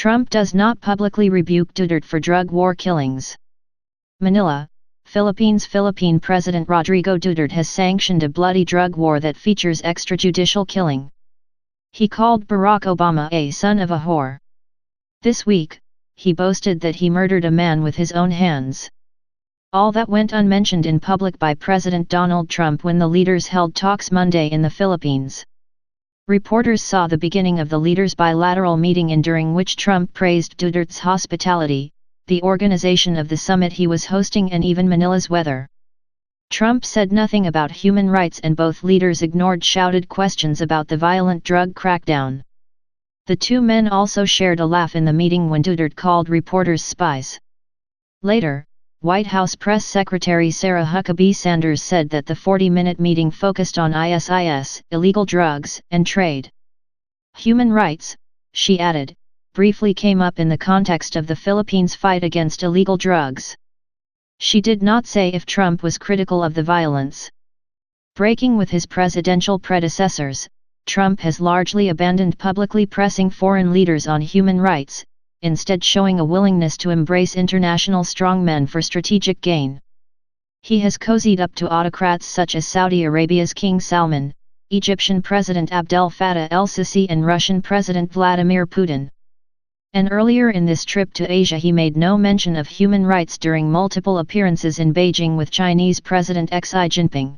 Trump does not publicly rebuke Duterte for drug war killings. Manila, Philippines. Philippine President Rodrigo Duterte has sanctioned a bloody drug war that features extrajudicial killing. He called Barack Obama a son of a whore. This week, he boasted that he murdered a man with his own hands. All that went unmentioned in public by President Donald Trump when the leaders held talks Monday in the Philippines. Reporters saw the beginning of the leaders' bilateral meeting during which Trump praised Duterte's hospitality, the organization of the summit he was hosting, and even Manila's weather. Trump said nothing about human rights, and both leaders ignored shouted questions about the violent drug crackdown. The two men also shared a laugh in the meeting when Duterte called reporters spies. Later, White House Press Secretary Sara Huckabee Sanders said that the 40-minute meeting focused on ISIS, illegal drugs, and trade. Human rights, she added, briefly came up in the context of the Philippines' fight against illegal drugs. She did not say if Trump was critical of the violence. Breaking with his presidential predecessors, Trump has largely abandoned publicly pressing foreign leaders on human rights, instead showing a willingness to embrace international strongmen for strategic gain. He has cozied up to autocrats such as Saudi Arabia's King Salman, Egyptian President Abdel Fattah el-Sisi, and Russian President Vladimir Putin. And earlier in this trip to Asia he made no mention of human rights during multiple appearances in Beijing with Chinese President Xi Jinping.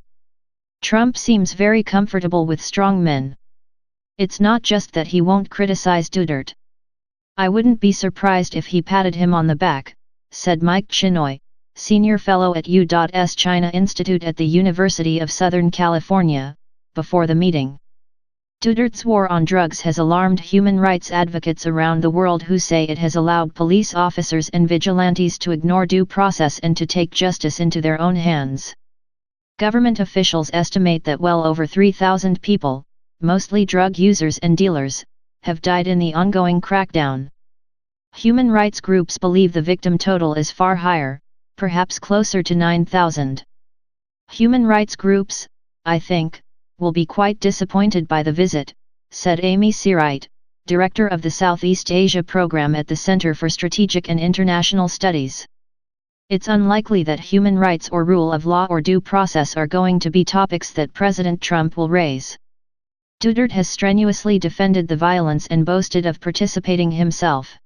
Trump seems very comfortable with strongmen. It's not just that he won't criticize Duterte. I wouldn't be surprised if he patted him on the back, said Mike Chinoy, senior fellow at U.S. China Institute at the University of Southern California, before the meeting. Duterte's war on drugs has alarmed human rights advocates around the world who say it has allowed police officers and vigilantes to ignore due process and to take justice into their own hands. Government officials estimate that well over 3,000 people, mostly drug users and dealers, have died in the ongoing crackdown. Human rights groups believe the victim total is far higher, perhaps closer to 9,000. Human rights groups, I think, will be quite disappointed by the visit, said Amy Searight, director of the Southeast Asia program at the Center for Strategic and International Studies. It's unlikely that human rights or rule of law or due process are going to be topics that President Trump will raise. Duterte has strenuously defended the violence and boasted of participating himself.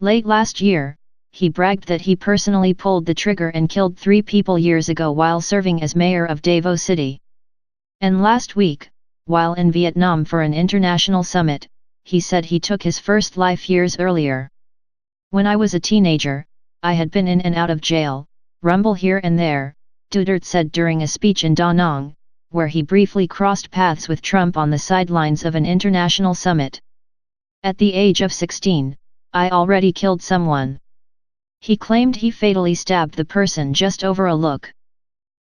Late last year, he bragged that he personally pulled the trigger and killed 3 people years ago while serving as mayor of Davao City. And last week, while in Vietnam for an international summit, he said he took his first life years earlier. When I was a teenager, I had been in and out of jail, rumble here and there, Duterte said during a speech in Da Nang, where he briefly crossed paths with Trump on the sidelines of an international summit. At the age of 16, I already killed someone. He claimed he fatally stabbed the person just over a look.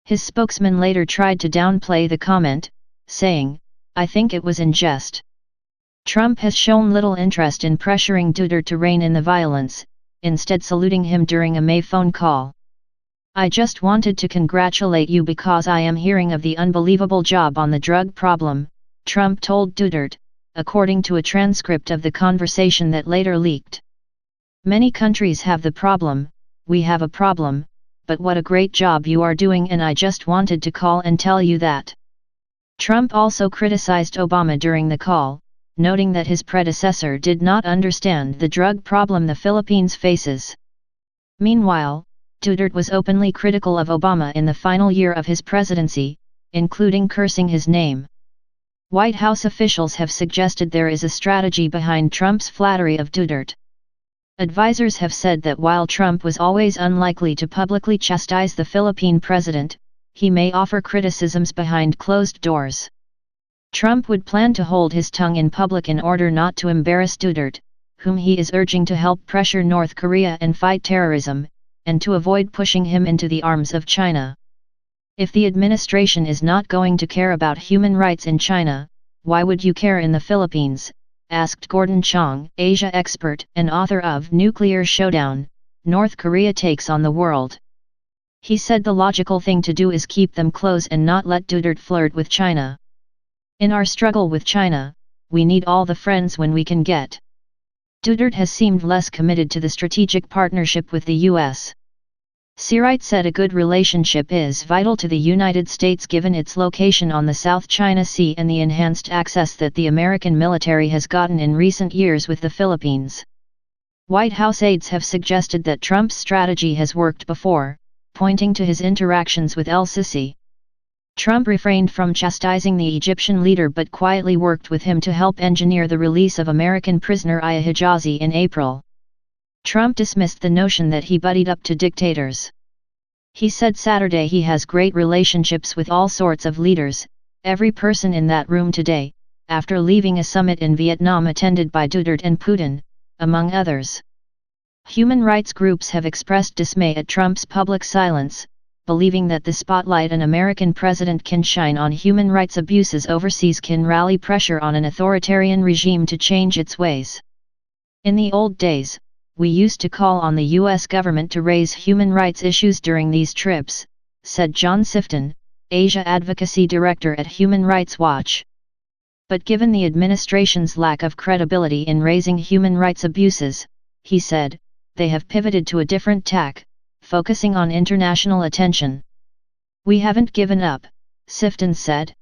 His spokesman later tried to downplay the comment, saying, "I think it was in jest." Trump has shown little interest in pressuring Duterte to rein in the violence, instead saluting him during a May phone call. "I just wanted to congratulate you because I am hearing of the unbelievable job on the drug problem," Trump told Duterte, according to a transcript of the conversation that later leaked. "Many countries have the problem, we have a problem, but what a great job you are doing, and I just wanted to call and tell you that." Trump also criticized Obama during the call, noting that his predecessor did not understand the drug problem the Philippines faces. Meanwhile, Duterte was openly critical of Obama in the final year of his presidency, including cursing his name. White House officials have suggested there is a strategy behind Trump's flattery of Duterte. Advisors have said that while Trump was always unlikely to publicly chastise the Philippine president, he may offer criticisms behind closed doors. Trump would plan to hold his tongue in public in order not to embarrass Duterte, whom he is urging to help pressure North Korea and fight terrorism, and to avoid pushing him into the arms of China. If the administration is not going to care about human rights in China, why would you care in the Philippines? Asked Gordon Chong, Asia expert and author of Nuclear Showdown, North Korea Takes on the World. He said the logical thing to do is keep them close and not let Duterte flirt with China. "In our struggle with China, we need all the friends when we can get." Duterte has seemed less committed to the strategic partnership with the U.S. Sara said a good relationship is vital to the United States given its location on the South China Sea and the enhanced access that the American military has gotten in recent years with the Philippines. White House aides have suggested that Trump's strategy has worked before, pointing to his interactions with el-Sisi. Trump refrained from chastising the Egyptian leader but quietly worked with him to help engineer the release of American prisoner Aya Hijazi in April. Trump dismissed the notion that he buddied up to dictators. He said Saturday he has great relationships with all sorts of leaders, every person in that room today, after leaving a summit in Vietnam attended by Duterte and Putin, among others. Human rights groups have expressed dismay at Trump's public silence, believing that the spotlight an American president can shine on human rights abuses overseas can rally pressure on an authoritarian regime to change its ways. In the old days, we used to call on the U.S. government to raise human rights issues during these trips, said John Sifton, Asia Advocacy Director at Human Rights Watch. But given the administration's lack of credibility in raising human rights abuses, he said, they have pivoted to a different tack, focusing on international attention. We haven't given up, Sifton said.